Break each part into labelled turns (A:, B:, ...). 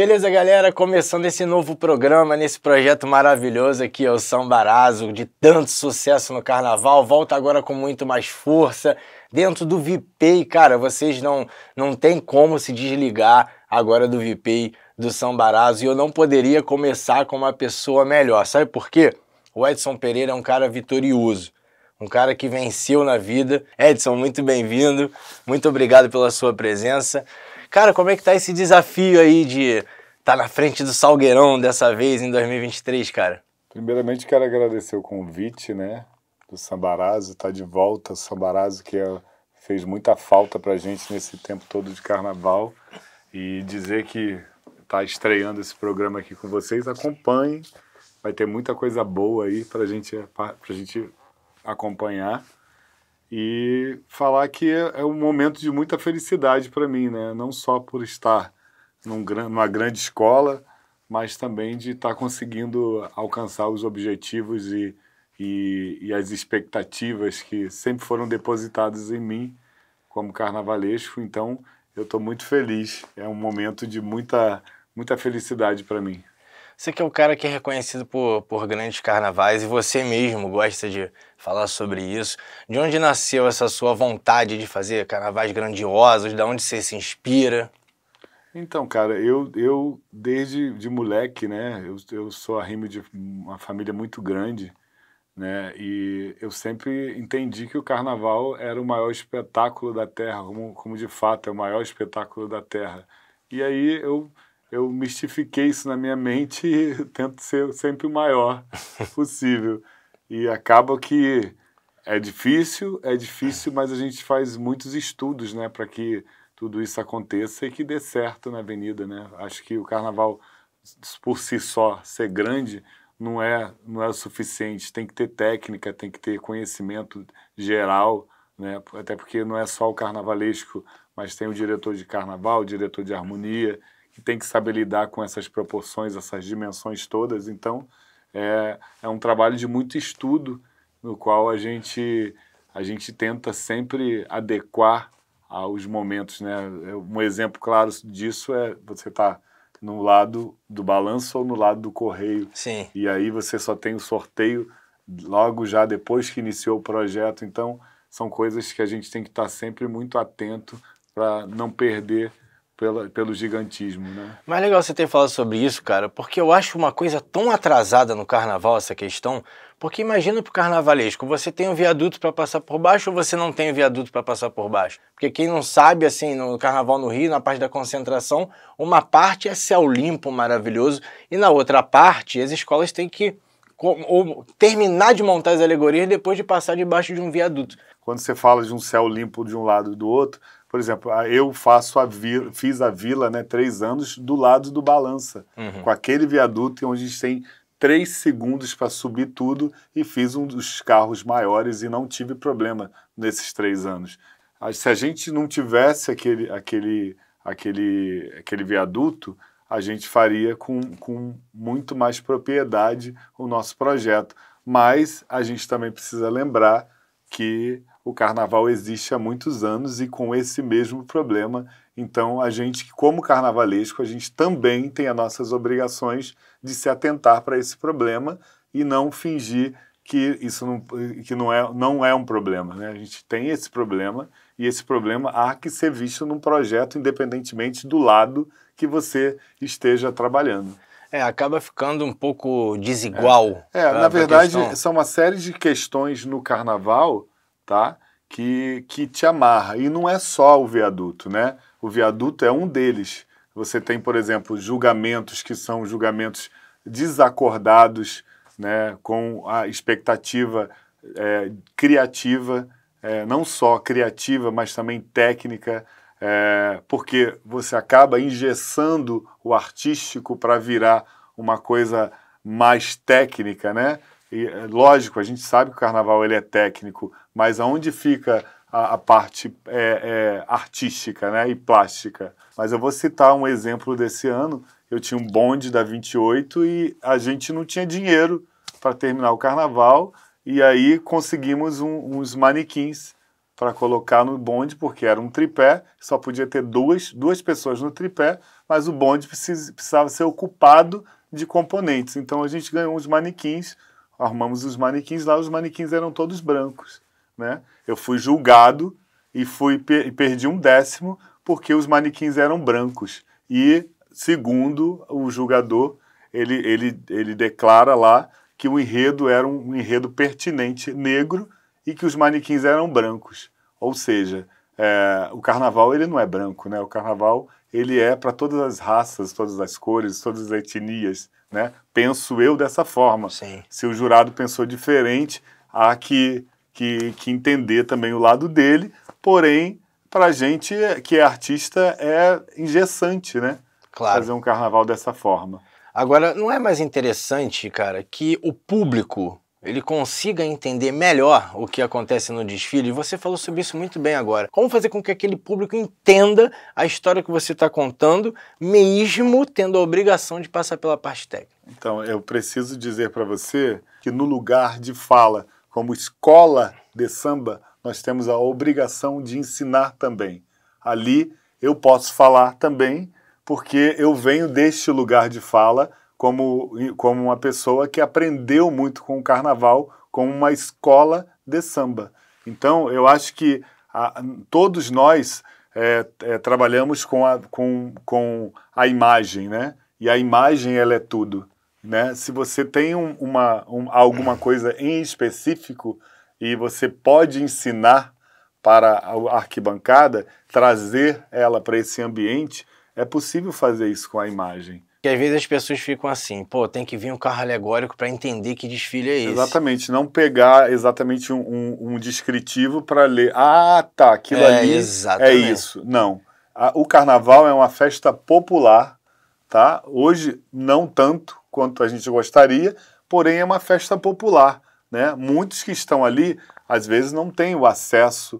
A: Beleza, galera? Começando esse novo programa, nesse projeto maravilhoso aqui, é o Sambarazo, de tanto sucesso no carnaval, volta agora com muito mais força, dentro do VPay, cara, vocês não tem como se desligar agora do VPay do Sambarazo, e eu não poderia começar com uma pessoa melhor, sabe por quê? O Edson Pereira é um cara vitorioso, um cara que venceu na vida. Edson, muito bem-vindo, muito obrigado pela sua presença. Cara, como é que tá esse desafio aí de estar na frente do Salgueirão dessa vez em 2023, cara?
B: Primeiramente, quero agradecer o convite, né, do Sambarazo, tá de volta, o Sambarazo que fez muita falta pra gente nesse tempo todo de carnaval, e dizer que tá estreando esse programa aqui com vocês, acompanhem, vai ter muita coisa boa aí pra gente acompanhar. E falar que é um momento de muita felicidade para mim, né? Não só por estar numa grande escola, mas também de estar conseguindo alcançar os objetivos e as expectativas que sempre foram depositadas em mim como carnavalesco. Então, eu estou muito feliz. É um momento de muita felicidade para mim.
A: Você que é um cara que é reconhecido por grandes carnavais e você mesmo gosta de falar sobre isso. De onde nasceu essa sua vontade de fazer carnavais grandiosos? De onde você se inspira?
B: Então, cara, eu desde de moleque, né, eu sou arrimo de uma família muito grande, né, e eu sempre entendi que o carnaval era o maior espetáculo da terra, como de fato é o maior espetáculo da terra. E aí eu mistifiquei isso na minha mente e tento ser sempre o maior possível. E acaba que é difícil, mas a gente faz muitos estudos, né, para que tudo isso aconteça e que dê certo na avenida, né? Acho que o carnaval, por si só, ser grande, não é o suficiente. Tem que ter técnica, tem que ter conhecimento geral, né? Até porque não é só o carnavalesco, mas tem o diretor de carnaval, o diretor de harmonia, que tem que saber lidar com essas proporções, essas dimensões todas. Então, é um trabalho de muito estudo, no qual a gente tenta sempre adequar aos momentos, né? Um exemplo claro disso é você estar no lado do balanço ou no lado do correio.
A: Sim.
B: E aí você só tem o sorteio logo já depois que iniciou o projeto. Então, são coisas que a gente tem que estar sempre muito atento para não perder pelo gigantismo, né?
A: Mas legal você ter falado sobre isso, cara, porque eu acho uma coisa tão atrasada no carnaval essa questão, porque imagina pro carnavalesco, você tem um viaduto para passar por baixo ou você não tem um viaduto para passar por baixo? Porque quem não sabe, assim, no carnaval no Rio, na parte da concentração, uma parte é céu limpo, maravilhoso, e na outra parte as escolas têm que terminar de montar as alegorias depois de passar debaixo de um viaduto.
B: Quando você fala de um céu limpo de um lado e do outro, por exemplo, eu fiz a vila, né, 3 anos do lado do Balança, com aquele viaduto onde a gente tem 3 segundos para subir tudo, e fiz um dos carros maiores e não tive problema nesses 3 anos. Se a gente não tivesse aquele viaduto, a gente faria com muito mais propriedade o nosso projeto. Mas a gente também precisa lembrar que o carnaval existe há muitos anos e com esse mesmo problema. Então, a gente, como carnavalesco, a gente também tem as nossas obrigações de se atentar para esse problema e não fingir que isso não é um problema, né? A gente tem esse problema e esse problema há que ser visto num projeto independentemente do lado que você esteja trabalhando.
A: Acaba ficando um pouco desigual.
B: Na verdade, são uma série de questões no carnaval, tá, que te amarra. E não é só o viaduto, né? O viaduto é um deles. Você tem, por exemplo, julgamentos que são julgamentos desacordados, né, com a expectativa criativa, não só criativa, mas também técnica, porque você acaba engessando o artístico para virar uma coisa mais técnica, né? E, lógico, a gente sabe que o carnaval ele é técnico, mas aonde fica a parte artística, né, e plástica? Mas eu vou citar um exemplo desse ano. Eu tinha um bonde da 28 e a gente não tinha dinheiro para terminar o carnaval, e aí conseguimos uns manequins para colocar no bonde, porque era um tripé, só podia ter duas pessoas no tripé, mas o bonde precisava ser ocupado de componentes. Então a gente ganhou uns manequins, arrumamos os manequins lá, os manequins eram todos brancos, né? Eu fui julgado e perdi um 10º porque os manequins eram brancos. E, segundo o julgador, ele declara lá que o enredo era um enredo pertinente negro e que os manequins eram brancos. Ou seja, o carnaval ele não é branco, né? O carnaval ele é para todas as raças, todas as cores, todas as etnias, né? Penso eu dessa forma.
A: Sim.
B: Se o jurado pensou diferente, há que entender também o lado dele, porém, para a gente que é artista é engessante, né?
A: Claro.
B: Fazer um carnaval dessa forma.
A: Agora, não é mais interessante, cara, que o público ele consiga entender melhor o que acontece no desfile? E você falou sobre isso muito bem agora. Como fazer com que aquele público entenda a história que você está contando, mesmo tendo a obrigação de passar pela parte técnica?
B: Então, eu preciso dizer para você que no lugar de fala, como escola de samba, nós temos a obrigação de ensinar também. Ali eu posso falar também, porque eu venho deste lugar de fala como uma pessoa que aprendeu muito com o carnaval, como uma escola de samba. Então, eu acho que todos nós trabalhamos com a imagem, né? E a imagem, ela é tudo, né? Se você tem alguma coisa em específico e você pode ensinar para a arquibancada, trazer ela para esse ambiente, é possível fazer isso com a imagem.
A: Porque às vezes as pessoas ficam assim, pô, tem que vir um carro alegórico para entender que desfile é esse.
B: Exatamente, não pegar exatamente um descritivo para ler, tá, aquilo ali
A: exatamente.
B: é isso. Não, o carnaval é uma festa popular, tá? Hoje não tanto quanto a gente gostaria, porém é uma festa popular, né? Muitos que estão ali, às vezes não têm o acesso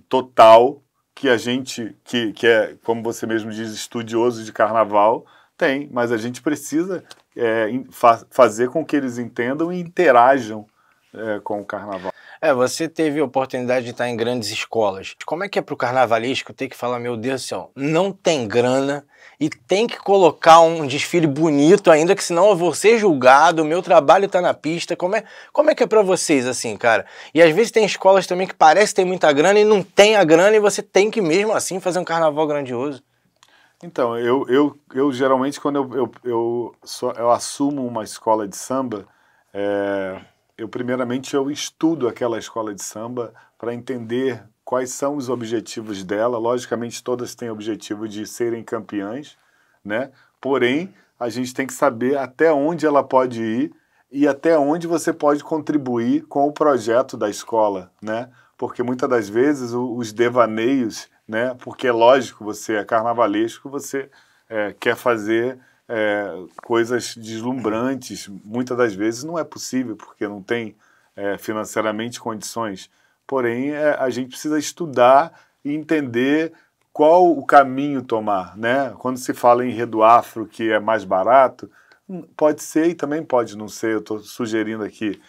B: total que a gente, que é, como você mesmo diz, estudioso de carnaval, tem, mas a gente precisa fazer com que eles entendam e interajam com o carnaval.
A: Você teve a oportunidade de estar em grandes escolas. Como é que é para o carnavalesco ter que falar, meu Deus do céu, não tem grana e tem que colocar um desfile bonito ainda, que senão eu vou ser julgado, o meu trabalho está na pista. Como é que é para vocês, assim, cara? E às vezes tem escolas também que parece ter muita grana e não tem a grana e você tem que mesmo assim fazer um carnaval grandioso.
B: Então, eu geralmente, quando eu assumo uma escola de samba, primeiramente eu estudo aquela escola de samba para entender quais são os objetivos dela. Logicamente, todas têm o objetivo de serem campeãs, né? Porém, a gente tem que saber até onde ela pode ir e até onde você pode contribuir com o projeto da escola, né? Porque muitas das vezes os devaneios, né? Porque é lógico, você é carnavalesco, você quer fazer coisas deslumbrantes, muitas das vezes não é possível, porque não tem financeiramente condições. Porém, a gente precisa estudar e entender qual o caminho tomar, né? Quando se fala em enredo afro, que é mais barato, pode ser e também pode não ser, eu estou sugerindo aqui,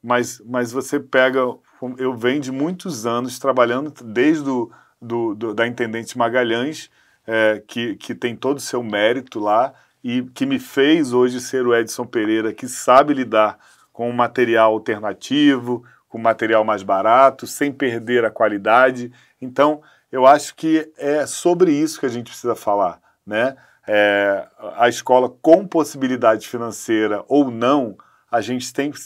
B: mas você pega, eu venho de muitos anos trabalhando desde da Intendente Magalhães, que tem todo o seu mérito lá e que me fez hoje ser o Edson Pereira, que sabe lidar com um material alternativo, com material mais barato, sem perder a qualidade. Então, eu acho que é sobre isso que a gente precisa falar, né? A escola com possibilidade financeira ou não, a gente sempre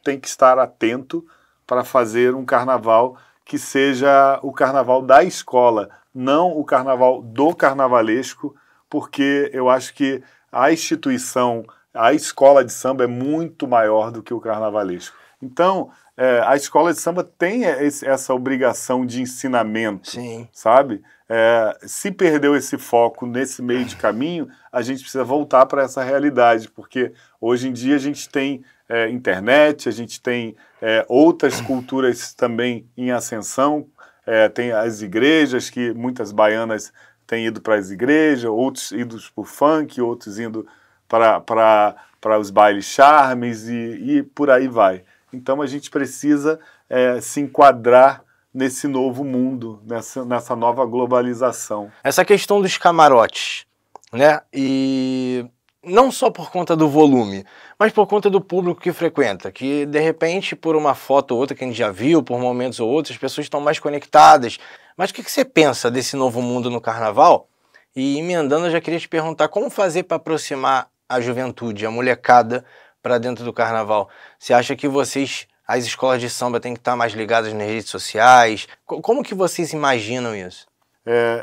B: tem que estar atento para fazer um carnaval que seja o carnaval da escola, não o carnaval do carnavalesco, porque eu acho que a instituição, a escola de samba é muito maior do que o carnavalesco. Então, a escola de samba tem essa obrigação de ensinamento,
A: Sim.
B: Sabe? Se perdeu esse foco nesse meio de caminho, a gente precisa voltar para essa realidade, porque hoje em dia a gente tem internet, a gente tem outras culturas também em ascensão, tem as igrejas, que muitas baianas têm ido para as igrejas, outros indo para o funk, outros indo para os bailes charmes e por aí vai. Então a gente precisa se enquadrar nesse novo mundo, nessa nova globalização.
A: Essa questão dos camarotes, né? E não só por conta do volume, mas por conta do público que frequenta, que de repente por uma foto ou outra que a gente já viu, por momentos ou outros, as pessoas estão mais conectadas. Mas o que você pensa desse novo mundo no carnaval? E emendando, eu já queria te perguntar como fazer para aproximar a juventude, a molecada, para dentro do carnaval. Você acha que as escolas de samba têm que estar mais ligadas nas redes sociais? Como que vocês imaginam isso?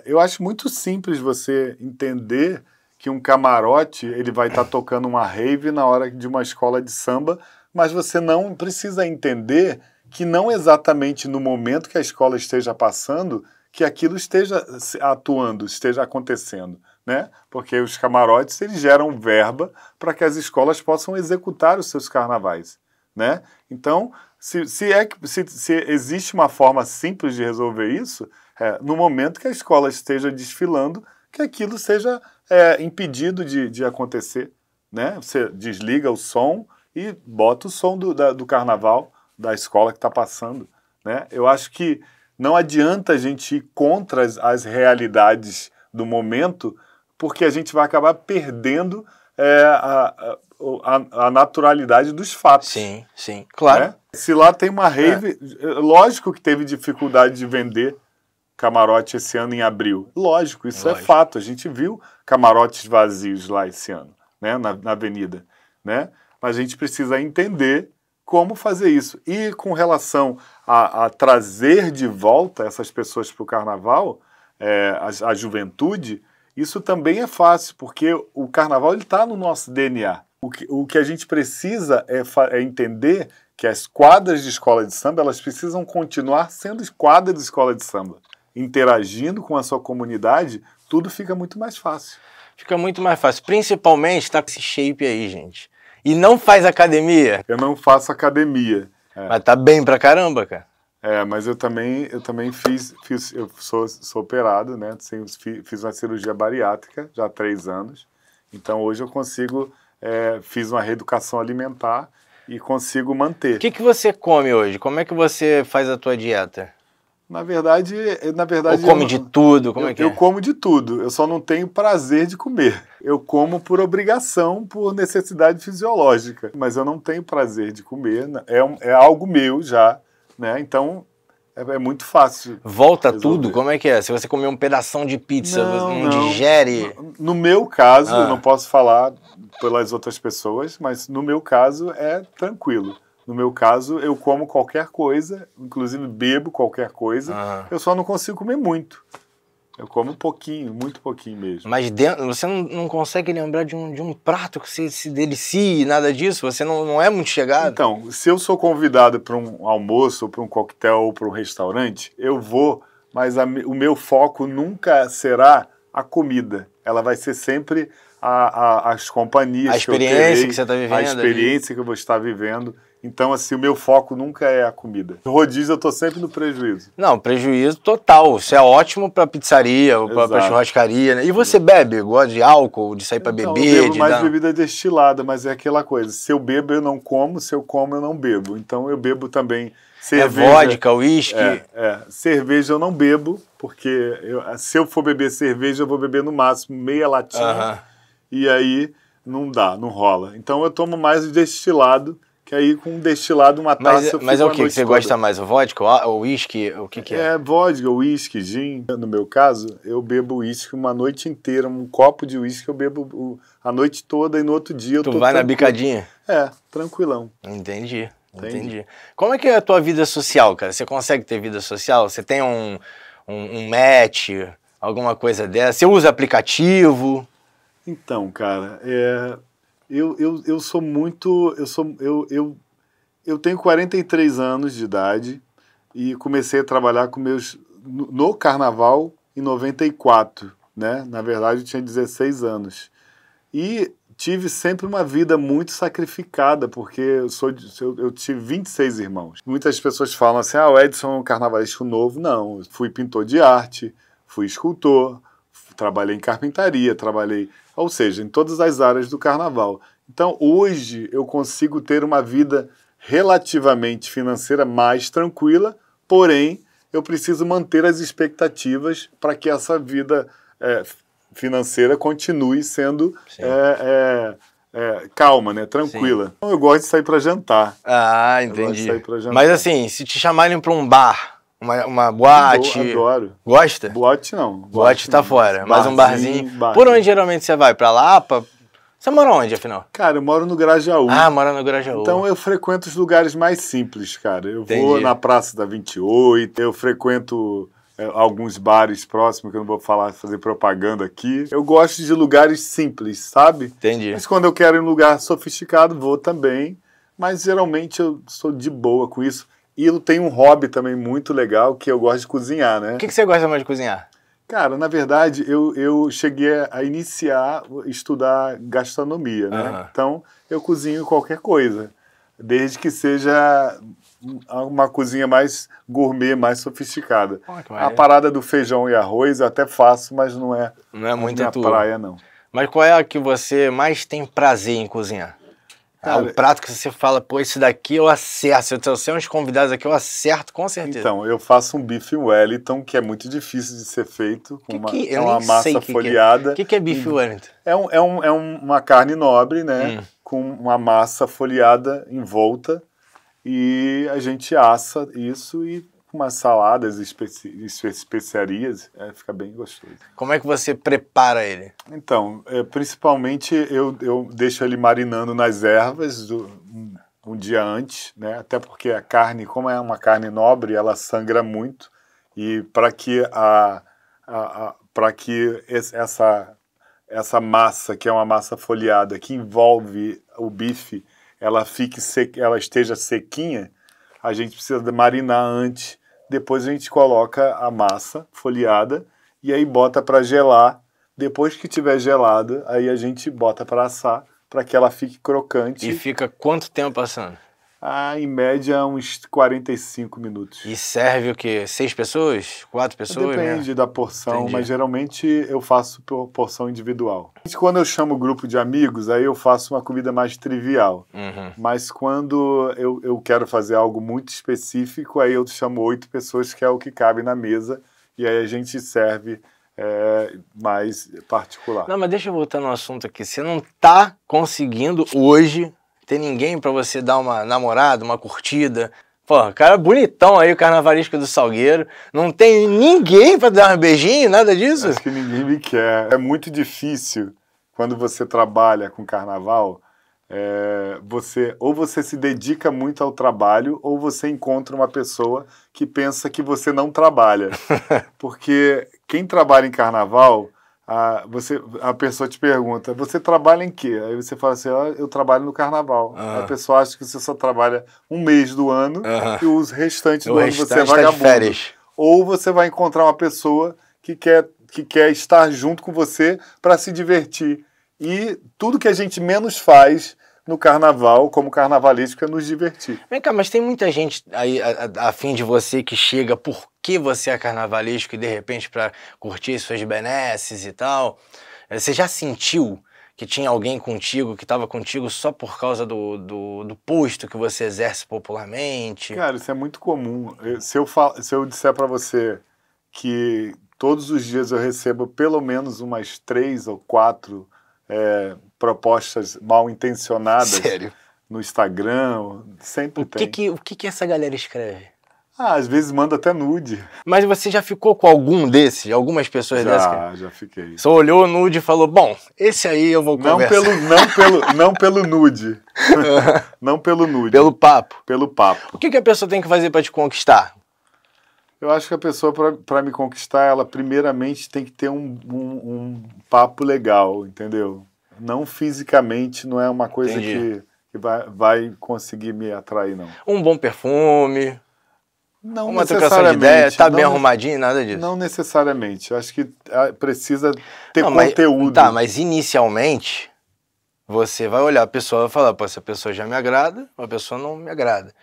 B: Eu acho muito simples você entender que um camarote ele vai estar tocando uma rave na hora de uma escola de samba, mas você não precisa entender que não exatamente no momento que a escola esteja passando que aquilo esteja atuando, esteja acontecendo, né? Porque os camarotes eles geram verba para que as escolas possam executar os seus carnavais, né? Então, se existe uma forma simples de resolver isso, no momento que a escola esteja desfilando, que aquilo seja impedido de acontecer, né? Você desliga o som e bota o som do carnaval da escola que está passando, né? Eu acho que não adianta a gente ir contra as realidades do momento, porque a gente vai acabar perdendo a naturalidade dos fatos.
A: Sim, sim, claro.
B: Né? Se lá tem uma rave, lógico que teve dificuldade de vender camarote esse ano em abril. Lógico, isso é fato. A gente viu camarotes vazios lá esse ano, né? na avenida. Né? Mas a gente precisa entender como fazer isso. E com relação a trazer de volta essas pessoas para o carnaval, a juventude, isso também é fácil, porque o carnaval está no nosso DNA. O que a gente precisa é entender que as quadras de escola de samba elas precisam continuar sendo quadras de escola de samba. Interagindo com a sua comunidade, tudo fica muito mais fácil.
A: Fica muito mais fácil, principalmente tá com esse shape aí, gente. E não faz academia?
B: Eu não faço academia.
A: Mas tá bem pra caramba, cara.
B: Mas eu também eu sou operado, né? Fiz uma cirurgia bariátrica já há 3 anos. Então hoje eu consigo, fiz uma reeducação alimentar e consigo manter.
A: O que você come hoje? Como é que você faz a tua dieta?
B: Na verdade...
A: Ou come de tudo? Como é que é?
B: Eu como de tudo, eu só não tenho prazer de comer. Eu como por obrigação, por necessidade fisiológica, mas eu não tenho prazer de comer, é algo meu já, né? Então é muito fácil.
A: Volta tudo? Como é que é? Se você comer um pedação de pizza, não digere?
B: No meu caso, não posso falar pelas outras pessoas, mas no meu caso é tranquilo. No meu caso, eu como qualquer coisa, inclusive bebo qualquer coisa, eu só não consigo comer muito. Eu como um pouquinho, muito pouquinho mesmo.
A: Mas você não consegue lembrar de um prato que você se delicie, nada disso? Você não é muito chegado?
B: Então, se eu sou convidado para um almoço, ou para um coquetel, ou para um restaurante, eu vou, mas o meu foco nunca será a comida. Ela vai ser sempre as companhias
A: a experiência que você está vivendo.
B: A experiência que eu vou estar vivendo. Então, assim, o meu foco nunca é a comida. No rodízio, eu tô sempre no prejuízo.
A: Não, prejuízo total. Isso é ótimo pra pizzaria, ou pra churrascaria, né? E você bebe? Gosta de álcool, de sair pra beber?
B: Eu bebo mais bebida destilada, mas é aquela coisa. Se eu bebo, eu não como. Se eu como, eu não bebo. Então, eu bebo também cerveja.
A: Vodka, uísque?
B: Cerveja eu não bebo, porque se eu for beber cerveja, eu vou beber no máximo meia latinha. E aí, não dá, não rola. Então, eu tomo mais destilado, que aí com destilado uma taça...
A: Mas é o que você gosta mais? O vodka, o uísque, o que é?
B: Vodka, uísque, gin. No meu caso, eu bebo uísque uma noite inteira, um copo de uísque eu bebo a noite toda e no outro dia eu tô
A: vai tranquilo. Na bicadinha?
B: Tranquilão.
A: Entendi. Como é que é a tua vida social, cara? Você consegue ter vida social? Você tem um match, alguma coisa dessa? Você usa aplicativo?
B: Então, cara, eu sou muito... Eu tenho 43 anos de idade e comecei a trabalhar no carnaval em 94, né? Na verdade, eu tinha 16 anos. E tive sempre uma vida muito sacrificada, porque eu tive 26 irmãos. Muitas pessoas falam assim, o Edson é um carnavalesco novo. Não, eu fui pintor de arte, fui escultor, trabalhei em carpintaria, ou seja, em todas as áreas do carnaval. Então, hoje, eu consigo ter uma vida relativamente financeira mais tranquila, porém, eu preciso manter as expectativas para que essa vida financeira continue sendo calma, né? Tranquila. Então, eu gosto de sair para jantar.
A: Ah, entendi. Eu gosto de sair pra jantar. Mas assim, se te chamarem para um bar, uma boate...
B: Adoro.
A: Gosta?
B: Boate não.
A: Boate tá fora. Mas um barzinho. Por onde geralmente você vai? Pra Lapa? Você mora onde, afinal?
B: Cara, eu moro no Grajaú.
A: Ah, mora no Grajaú.
B: Então eu frequento os lugares mais simples, cara. Eu vou na Praça da 28, eu frequento alguns bares próximos, que eu não vou fazer propaganda aqui. Eu gosto de lugares simples, sabe?
A: Entendi.
B: Mas quando eu quero ir em um lugar sofisticado, vou também. Mas geralmente eu sou de boa com isso. E eu tenho um hobby também muito legal, que eu gosto de cozinhar, né?
A: O que você gosta mais de cozinhar?
B: Cara, na verdade, eu cheguei a estudar gastronomia, né? Então, eu cozinho qualquer coisa, desde que seja uma cozinha mais gourmet, mais sofisticada. A parada do feijão e arroz eu até faço, mas não é
A: muito
B: minha praia, não.
A: Mas qual é a que você mais tem prazer em cozinhar? Cara, o prato que você fala, pô, esse daqui eu acerto. Se eu trouxer uns convidados aqui, eu acerto com certeza.
B: Então, eu faço um bife Wellington, que é muito difícil de ser feito, com uma massa folheada.
A: O que é bife Wellington?
B: É uma carne nobre, né? Com uma massa folheada em volta. E a gente assa isso e com umas saladas, especiarias, fica bem gostoso.
A: Como é que você prepara ele?
B: Então, principalmente eu deixo ele marinando nas ervas um dia antes, né? Até porque a carne, como é uma carne nobre, ela sangra muito. E para que essa massa, que é uma massa folheada, que envolve o bife, ela esteja sequinha, a gente precisa marinar antes. Depois a gente coloca a massa folheada e aí bota para gelar. Depois que tiver gelada, aí a gente bota para assar, para que ela fique crocante.
A: E fica quanto tempo assando?
B: Em média, uns 45 minutos.
A: E serve o quê? 6 pessoas? 4 pessoas?
B: Depende da porção, mas geralmente eu faço por porção individual. Quando eu chamo grupo de amigos, aí eu faço uma comida mais trivial. Mas quando eu quero fazer algo muito específico, aí eu chamo 8 pessoas, que é o que cabe na mesa, e aí a gente serve mais particular.
A: Não, mas deixa eu voltar no assunto aqui. Você não tá conseguindo hoje... Tem ninguém pra você dar uma namorada, uma curtida? Pô, cara bonitão aí, o carnavalesco do Salgueiro. Não tem ninguém pra dar um beijinho, nada disso?
B: Acho que ninguém me quer. É muito difícil, quando você trabalha com carnaval, ou você se dedica muito ao trabalho, ou você encontra uma pessoa que pensa que você não trabalha. Porque quem trabalha em carnaval... a pessoa te pergunta, você trabalha em quê? Aí você fala assim, eu trabalho no carnaval. A pessoa acha que você só trabalha um mês do ano e os restantes do ano você é vagabundo. Ou você vai encontrar uma pessoa que quer estar junto com você para se divertir. E tudo que a gente menos faz no carnaval, como carnavalesco, é nos divertir.
A: Vem cá, mas tem muita gente aí a fim de você que chega porque você é carnavalesco e de repente para curtir suas benesses e tal. Você já sentiu que tinha alguém contigo, que estava contigo só por causa do posto que você exerce popularmente?
B: Cara, isso é muito comum. Se eu disser para você que todos os dias eu recebo pelo menos umas 3 ou 4 propostas mal intencionadas.
A: Sério?
B: No Instagram, sempre tem.
A: O que essa galera escreve?
B: Às vezes manda até nude.
A: Mas você já ficou com algum desses? Algumas pessoas dessas?
B: Já fiquei.
A: Só olhou o nude e falou, bom, esse aí eu vou conversar.
B: Não pelo nude. Não pelo nude.
A: Pelo papo?
B: Pelo papo.
A: O que a pessoa tem que fazer para te conquistar?
B: Eu acho que a pessoa, para me conquistar, ela primeiramente tem que ter um papo legal, entendeu? Não fisicamente, não é uma coisa que vai conseguir me atrair, não.
A: Um bom perfume,
B: não
A: uma trocação de ideia, tá bem arrumadinho, nada disso?
B: Não necessariamente. Eu acho que precisa ter conteúdo.
A: Mas inicialmente, você vai olhar a pessoa e vai falar, pô, essa pessoa já me agrada, a pessoa não me agrada.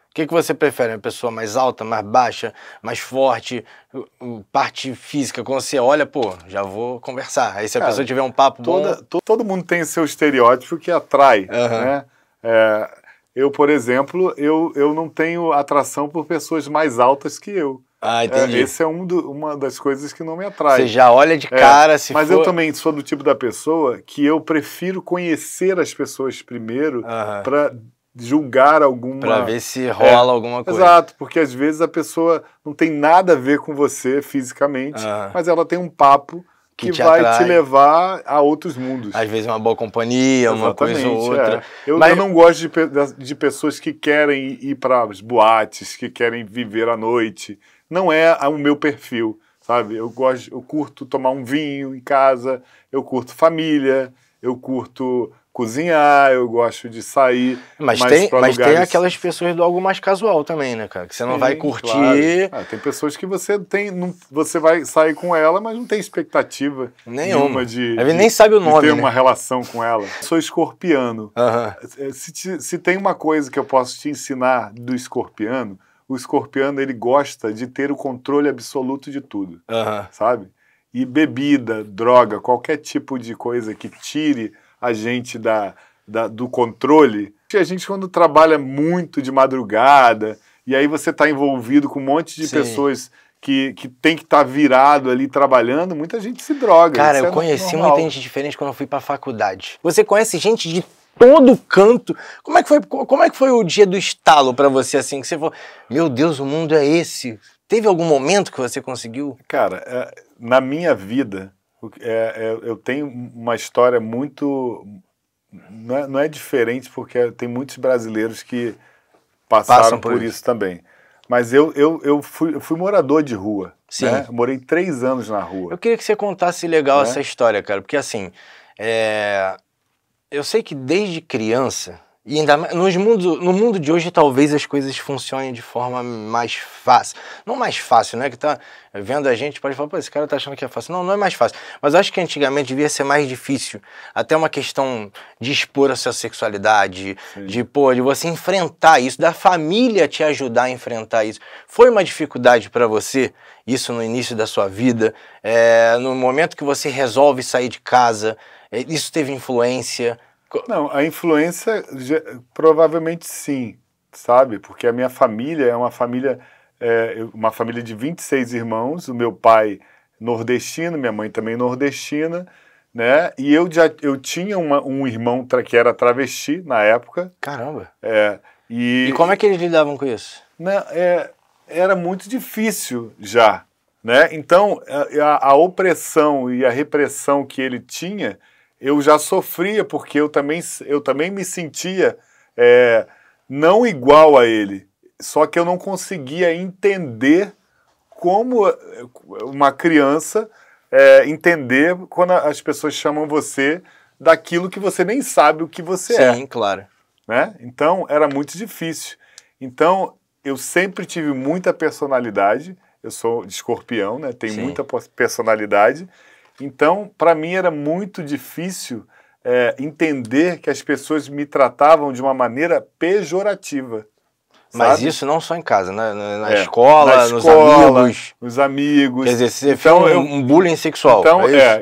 A: O que você prefere? Uma pessoa mais alta, mais baixa, mais forte, parte física? Quando você olha, pô, já vou conversar. Aí se a pessoa tiver um papo bom...
B: Todo mundo tem seu estereótipo que atrai, né? Eu, por exemplo, eu não tenho atração por pessoas mais altas que eu.
A: Ah, entendi.
B: Esse é uma das coisas que não me atrai.
A: Você já olha de cara, se
B: mas
A: for...
B: eu também sou do tipo da pessoa que eu prefiro conhecer as pessoas primeiro para julgar alguma...
A: Para ver se rola alguma coisa.
B: Exato, porque às vezes a pessoa não tem nada a ver com você fisicamente, mas ela tem um papo que vai te levar a outros mundos.
A: Às vezes uma boa companhia, uma coisa ou outra.
B: Eu não gosto de pessoas que querem ir para as boates, que querem viver à noite. Não é o meu perfil, sabe? Eu curto tomar um vinho em casa, eu curto família, eu curto cozinhar, eu gosto de sair.
A: Mas tem aquelas pessoas do algo mais casual também, né, cara? Que você não vai curtir.
B: Claro. Tem pessoas que você vai sair com ela, mas não tem expectativa nenhuma de
A: nem sabe o nome,
B: de ter uma relação com ela. Sou escorpiano. Se tem uma coisa que eu posso te ensinar do escorpiano, o escorpiano ele gosta de ter o controle absoluto de tudo, sabe? E bebida, droga, qualquer tipo de coisa que tire a gente do controle. A gente, quando trabalha muito de madrugada, e aí você está envolvido com um monte de pessoas que tem que estar virado ali trabalhando, muita gente se droga.
A: Cara, eu conheci muita gente diferente quando eu fui para a faculdade. Você conhece gente de todo canto. Como é que foi o dia do estalo para você, assim, que você falou, meu Deus, o mundo é esse? Teve algum momento que você conseguiu?
B: Cara, na minha vida, eu tenho uma história muito... Não é diferente, porque tem muitos brasileiros que passaram por isso também. Mas eu fui morador de rua.
A: Sim.
B: Né? Eu morei 3 anos na rua.
A: Eu queria que você contasse legal essa história, cara. Porque assim, eu sei que desde criança, e ainda mais no mundo de hoje talvez as coisas funcionem de forma mais fácil. Não mais fácil, né? Que tá vendo a gente, pode falar, pô, esse cara tá achando que é fácil. Não é mais fácil. Mas eu acho que antigamente devia ser mais difícil. Até uma questão de expor a sua sexualidade, de você enfrentar isso, da família te ajudar a enfrentar isso. Foi uma dificuldade para você, isso no início da sua vida? No momento que você resolve sair de casa, isso teve influência?
B: Não, a influência provavelmente sim, sabe? Porque a minha família é uma família de 26 irmãos, o meu pai nordestino, minha mãe também nordestina, né? E eu tinha um irmão que era travesti na época.
A: Caramba!
B: E
A: como é que eles lidavam com isso?
B: Né, era muito difícil já, né? Então, a opressão e a repressão que ele tinha, eu já sofria, porque eu também me sentia não igual a ele, só que eu não conseguia entender como uma criança entender quando as pessoas chamam você daquilo que você nem sabe o que você é.
A: Sim, claro.
B: Né? Então, era muito difícil. Então, eu sempre tive muita personalidade, eu sou de escorpião, né? Tenho muita personalidade. Então, para mim era muito difícil entender que as pessoas me tratavam de uma maneira pejorativa.
A: Mas
B: sabe?
A: Isso não só em casa, né? Na escola,
B: nos amigos.
A: Quer dizer, você fez um bullying sexual.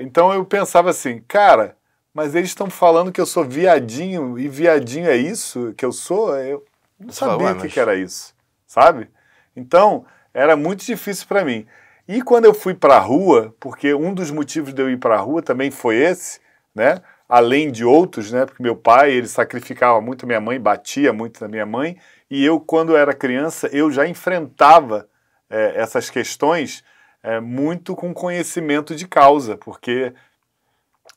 B: Então eu pensava assim, cara, mas eles estão falando que eu sou viadinho, e viadinho é isso que eu sou? Eu não sabia o que era isso, sabe? Então, era muito difícil para mim. E quando eu fui para a rua, porque um dos motivos de eu ir para a rua também foi esse, né? Além de outros, né? Porque meu pai, ele sacrificava muito a minha mãe, batia muito na minha mãe, e eu, quando era criança, eu já enfrentava essas questões muito com conhecimento de causa, porque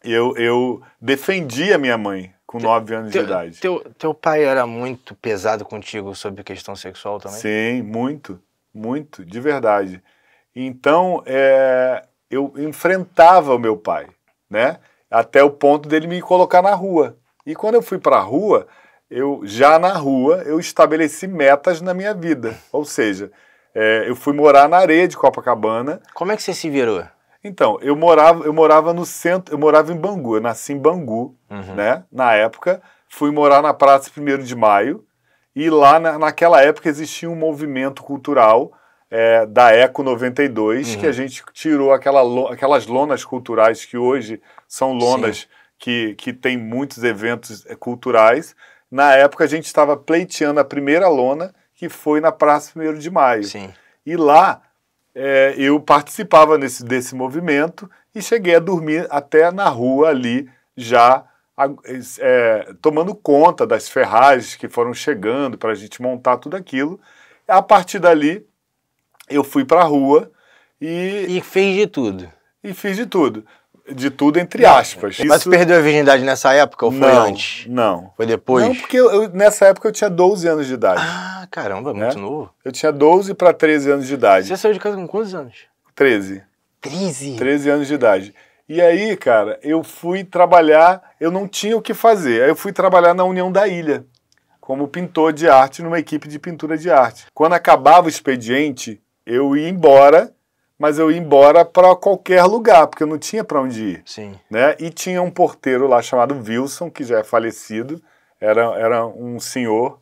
B: eu defendi a minha mãe com 9 anos de idade.
A: Teu pai era muito pesado contigo sobre questão sexual também?
B: Sim, muito, muito, de verdade. Então, eu enfrentava o meu pai, né? Até o ponto dele me colocar na rua. E quando eu fui para a rua, já na rua, eu estabeleci metas na minha vida. Ou seja, eu fui morar na areia de Copacabana.
A: Como é que você se virou?
B: Então, eu morava no centro, eu morava em Bangu, eu nasci em Bangu, né? Na época, fui morar na Praça 1º de Maio, e lá naquela época existia um movimento cultural da Eco 92, que a gente tirou aquelas lonas culturais que hoje são lonas que tem muitos eventos culturais. Na época a gente estava pleiteando a primeira lona, que foi na Praça 1º de Maio.
A: Sim.
B: E lá eu participava desse movimento e cheguei a dormir até na rua ali, já tomando conta das ferragens que foram chegando para a gente montar tudo aquilo. A partir dali, eu fui para a rua
A: E fez de tudo.
B: e fiz de tudo. De tudo entre aspas.
A: Mas você perdeu a virgindade nessa época ou foi antes?
B: Não.
A: Foi depois?
B: Não, porque nessa época eu tinha 12 anos de idade.
A: Ah, caramba, muito novo.
B: Eu tinha 12 para 13 anos de idade.
A: Você saiu de casa com quantos anos?
B: 13.
A: 13?
B: 13 anos de idade. E aí, cara, eu fui trabalhar, eu não tinha o que fazer. Aí eu fui trabalhar na União da Ilha, como pintor de arte, numa equipe de pintura de arte. Quando acabava o expediente, eu ia embora, mas eu ia embora para qualquer lugar, porque eu não tinha para onde ir.
A: Sim.
B: Né? E tinha um porteiro lá chamado Wilson, que já é falecido, era um senhor,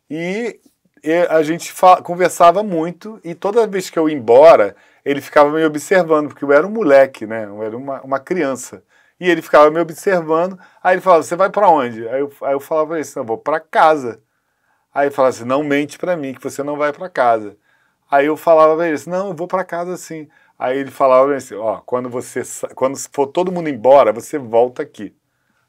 B: e a gente conversava muito, e toda vez que eu ia embora, ele ficava me observando, porque eu era um moleque, né? Eu era uma criança. E ele ficava me observando, aí ele falava, você vai para onde? Aí eu falava assim, eu vou para casa. Aí ele falava assim, não mente para mim, que você não vai para casa. Aí eu falava para ele assim, não, eu vou para casa sim. Aí ele falava assim, ó, quando for todo mundo embora, você volta aqui.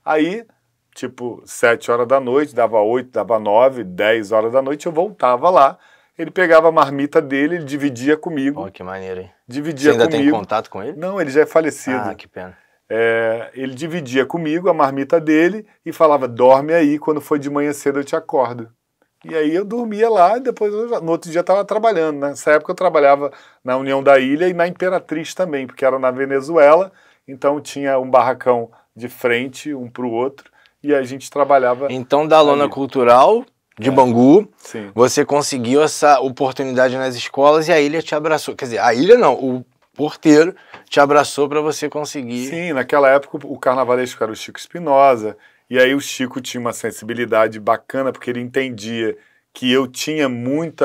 B: Aí, tipo, 7 horas da noite, dava 8, dava 9, 10 horas da noite, eu voltava lá. Ele pegava a marmita dele, ele dividia comigo.
A: Oh, que maneiro, hein?
B: Dividia
A: Você ainda
B: comigo.
A: tem contato com ele?
B: Não, ele já é falecido.
A: Ah, que pena.
B: Ele dividia comigo a marmita dele e falava, dorme aí, quando for de manhã cedo eu te acordo. E aí eu dormia lá e depois no outro dia estava trabalhando. Nessa época eu trabalhava na União da Ilha e na Imperatriz também, porque era na Venezuela, então tinha um barracão de frente um para o outro e a gente trabalhava.
A: Então da lona cultural de Bangu,
B: sim,
A: você conseguiu essa oportunidade nas escolas e a ilha te abraçou. Quer dizer, a ilha não, o porteiro te abraçou para você conseguir.
B: Sim, naquela época o carnavalesco era o Chico Espinosa, e aí o Chico tinha uma sensibilidade bacana, porque ele entendia que eu tinha muito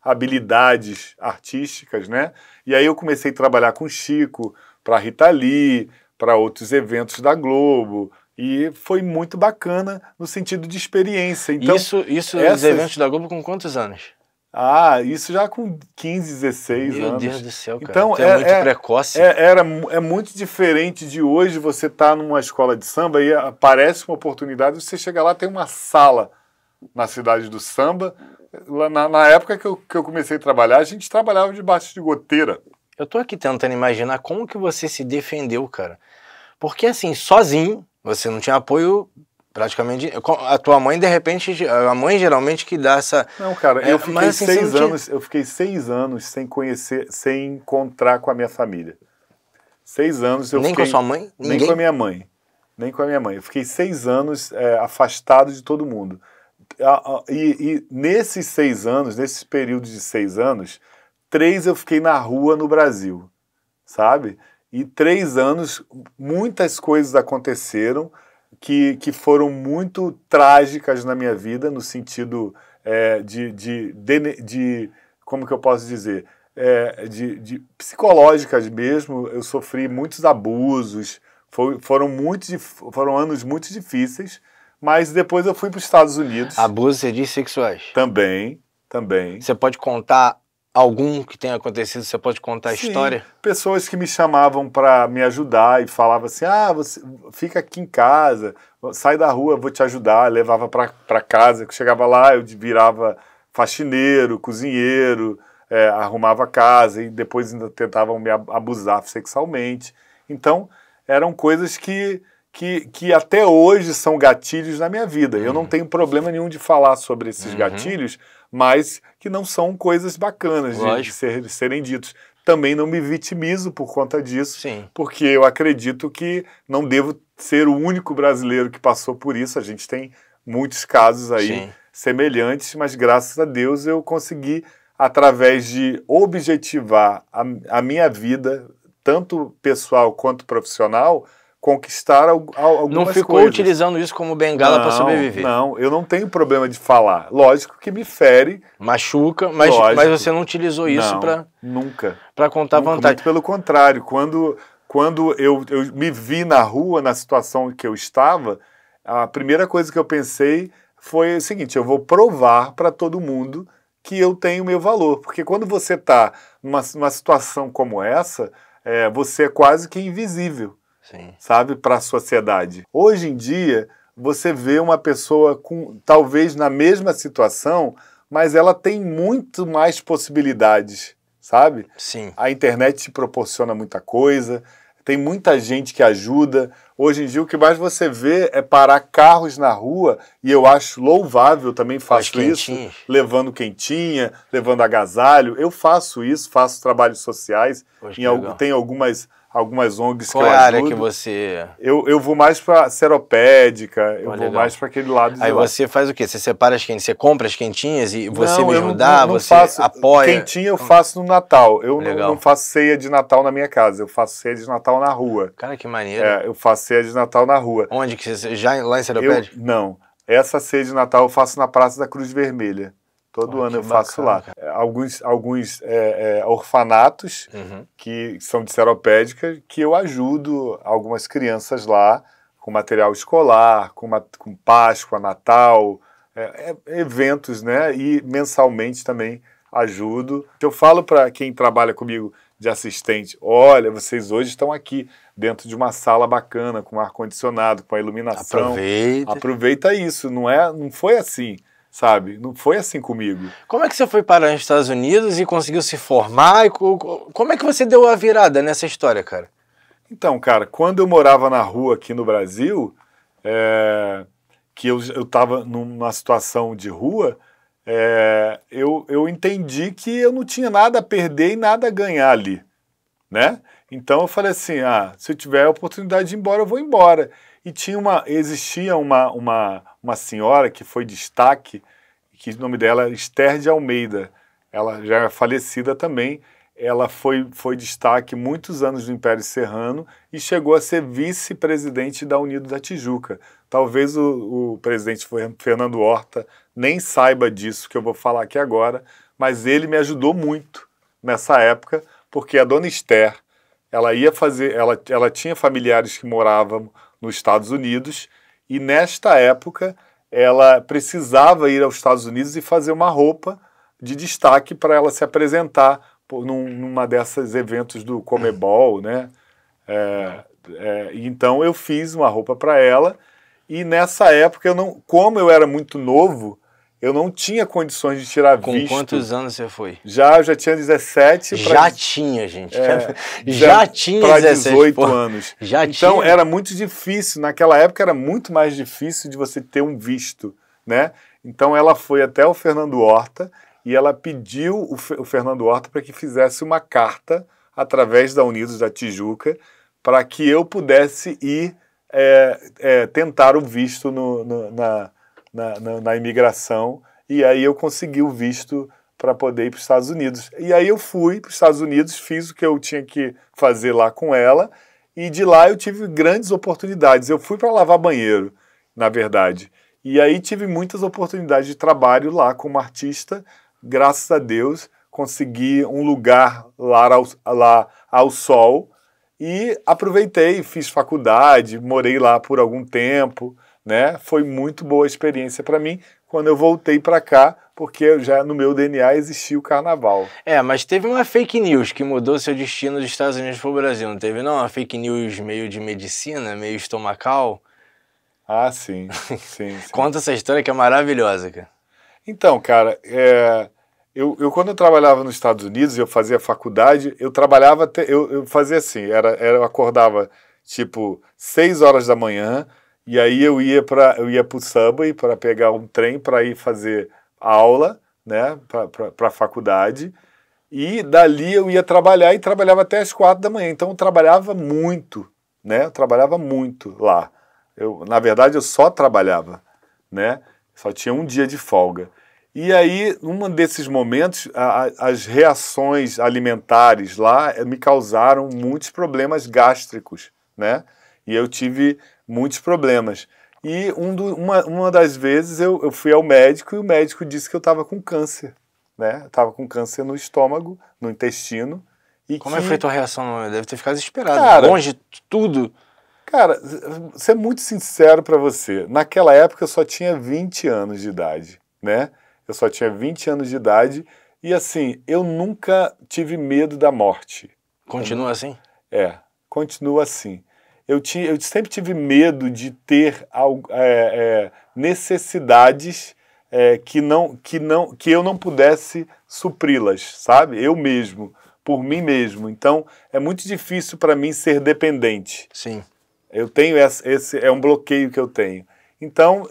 B: habilidades artísticas, né? E aí eu comecei a trabalhar com o Chico, para Rita Lee, para outros eventos da Globo, e foi muito bacana no sentido de experiência. Então,
A: isso os eventos da Globo com quantos anos?
B: Isso já com 15, 16
A: Meu
B: anos.
A: Deus do céu, cara.
B: Então,
A: é muito precoce.
B: É muito diferente de hoje você estar numa escola de samba e aparece uma oportunidade, você chega lá, tem uma sala na cidade do samba. Lá na época que eu comecei a trabalhar, a gente trabalhava debaixo de goteira.
A: Eu tô aqui tentando imaginar como que você se defendeu, cara. Porque assim, sozinho, você não tinha apoio praticamente. A tua mãe, de repente, a mãe geralmente que dá essa.
B: Não, cara, eu fiquei
A: mas, assim,
B: 6 anos, eu fiquei 6 anos sem conhecer, sem encontrar com a minha família. 6 anos eu
A: Nem
B: fiquei.
A: com a sua mãe?
B: Nem com a minha mãe. Nem com a minha mãe. Eu fiquei 6 anos afastado de todo mundo. E nesses 6 anos, nesse período de 6 anos, 3 eu fiquei na rua no Brasil, sabe? E 3 anos, muitas coisas aconteceram que foram muito trágicas na minha vida, no sentido de como que eu posso dizer? De psicológicas mesmo. Eu sofri muitos abusos, foram anos muito difíceis, mas depois eu fui para os Estados Unidos.
A: Abusos, você diz, sexuais?
B: Também.
A: Você pode contar algum que tenha acontecido? Você pode contar a história?
B: Pessoas que me chamavam para me ajudar e falavam assim, você fica aqui em casa, sai da rua, eu vou te ajudar. Levava para casa, chegava lá, eu virava faxineiro, cozinheiro, arrumava a casa e depois ainda tentavam me abusar sexualmente. Então, eram coisas que até hoje são gatilhos na minha vida. Eu não tenho problema nenhum de falar sobre esses gatilhos, mas que não são coisas bacanas de serem ditos. Também não me vitimizo por conta disso,
A: Sim.
B: Porque eu acredito que não devo ser o único brasileiro que passou por isso. A gente tem muitos casos aí semelhantes, mas graças a Deus eu consegui, através de objetivar a minha vida, tanto pessoal quanto profissional, conquistar algumas coisas.
A: Não ficou utilizando isso como bengala para sobreviver?
B: Não, eu não tenho problema de falar. Lógico que me fere.
A: Machuca, mas você não utilizou isso para...
B: Nunca.
A: Para contar vantagem.
B: Muito pelo contrário. Quando eu me vi na rua, na situação que eu estava, a primeira coisa que eu pensei foi o seguinte, eu vou provar para todo mundo que eu tenho o meu valor. Porque quando você está numa situação como essa, você é quase que invisível,
A: Sim.
B: sabe, para a sociedade. Hoje em dia, você vê uma pessoa talvez na mesma situação, mas ela tem muito mais possibilidades, sabe?
A: Sim.
B: A internet te proporciona muita coisa, tem muita gente que ajuda. Hoje em dia, o que mais você vê é parar carros na rua, e eu acho louvável, também faço isso, levando quentinha, levando agasalho. Eu faço isso, faço trabalhos sociais, tem algumas ONGs
A: Qual
B: que eu
A: é a
B: ajudo.
A: área que você...
B: Eu vou mais para seropédica, eu vou mais para aquele lado de
A: Aí
B: lá.
A: você faz o quê? Você separa as quentinhas, você compra as quentinhas e você
B: Não,
A: mesmo dá,
B: não
A: você
B: faço,
A: apoia?
B: Quentinha eu faço no Natal. Eu
A: Legal.
B: não faço ceia de Natal na minha casa, eu faço ceia de Natal na rua.
A: Cara, que maneiro.
B: Eu faço ceia de Natal na rua.
A: Onde que você... Já lá em Seropédica?
B: Não. Essa ceia de Natal eu faço na Praça da Cruz Vermelha. Todo ano eu faço lá. Alguns orfanatos que são de Seropédica, que eu ajudo algumas crianças lá com material escolar, com Páscoa, Natal, eventos, né? E mensalmente também ajudo. Eu falo para quem trabalha comigo de assistente, olha, vocês hoje estão aqui dentro de uma sala bacana, com ar-condicionado, com a iluminação. Aproveita isso, não foi assim. Sabe? Não foi assim comigo.
A: Como é que você foi parar nos Estados Unidos e conseguiu se formar? Como é que você deu a virada nessa história, cara?
B: Então, cara, quando eu morava na rua aqui no Brasil, que eu estava numa situação de rua, eu entendi que eu não tinha nada a perder e nada a ganhar ali, né? Então eu falei assim, se eu tiver a oportunidade de ir embora, eu vou embora. E existia uma senhora que foi destaque, que o nome dela era Esther de Almeida. Ela já é falecida também. Ela foi destaque muitos anos no Império Serrano e chegou a ser vice-presidente da Unidos da Tijuca. Talvez o presidente Fernando Horta nem saiba disso que eu vou falar aqui agora, mas ele me ajudou muito nessa época, porque a dona Esther, ela tinha familiares que moravam nos Estados Unidos, e nesta época ela precisava ir aos Estados Unidos e fazer uma roupa de destaque para ela se apresentar numa desses eventos do Comebol, né? Então eu fiz uma roupa para ela, e nessa época, como eu era muito novo, eu não tinha condições de tirar visto.
A: Com quantos anos você foi?
B: Eu já tinha 17.
A: Já tinha, gente. Já tinha
B: para 18 anos.
A: Então
B: tinha. Era muito difícil. Naquela época era muito mais difícil de você ter um visto, né? Então ela foi até o Fernando Horta e ela pediu o Fernando Horta para que fizesse uma carta através da Unidos da Tijuca para que eu pudesse ir tentar o visto na imigração, e aí eu consegui o visto para poder ir para os Estados Unidos. E aí eu fui para os Estados Unidos, fiz o que eu tinha que fazer lá com ela, e de lá eu tive grandes oportunidades. Eu fui para lavar banheiro, na verdade. E aí tive muitas oportunidades de trabalho lá como artista. Graças a Deus, consegui um lugar lá ao sol, e aproveitei, fiz faculdade, morei lá por algum tempo, né? Foi muito boa a experiência para mim quando eu voltei para cá, porque já no meu DNA existia o carnaval.
A: Mas teve uma fake news que mudou seu destino dos Estados Unidos para o Brasil, não teve não? Uma fake news meio de medicina, meio estomacal?
B: Sim.
A: Conta essa história que é maravilhosa, cara.
B: Então, cara, eu quando eu trabalhava nos Estados Unidos, eu fazia faculdade, eu trabalhava, eu fazia assim, eu acordava tipo 6 horas da manhã, e aí eu ia para o Subway para pegar um trem para ir fazer aula, né, para a faculdade, e dali eu ia trabalhar, e trabalhava até as 4 da manhã, então eu trabalhava muito, né, eu trabalhava muito lá. Na verdade, eu só trabalhava, né, só tinha um dia de folga. E aí, num desses momentos, as reações alimentares lá me causaram muitos problemas gástricos, né, e eu tive muitos problemas. E uma das vezes eu fui ao médico, e o médico disse que eu estava com câncer, né? Eu estava com câncer no estômago, no intestino.
A: Como foi a tua reação? Deve ter ficado desesperado,
B: cara,
A: longe de tudo.
B: Cara, ser muito sincero para você, naquela época eu só tinha 20 anos de idade, né? eu só tinha 20 anos de idade, e assim, eu nunca tive medo da morte.
A: Continua assim?
B: Continua assim. Eu sempre tive medo de ter necessidades que eu não pudesse supri-las, sabe? Eu mesmo, por mim mesmo. Então, é muito difícil para mim ser dependente.
A: Sim.
B: Eu tenho esse é um bloqueio que eu tenho. Então,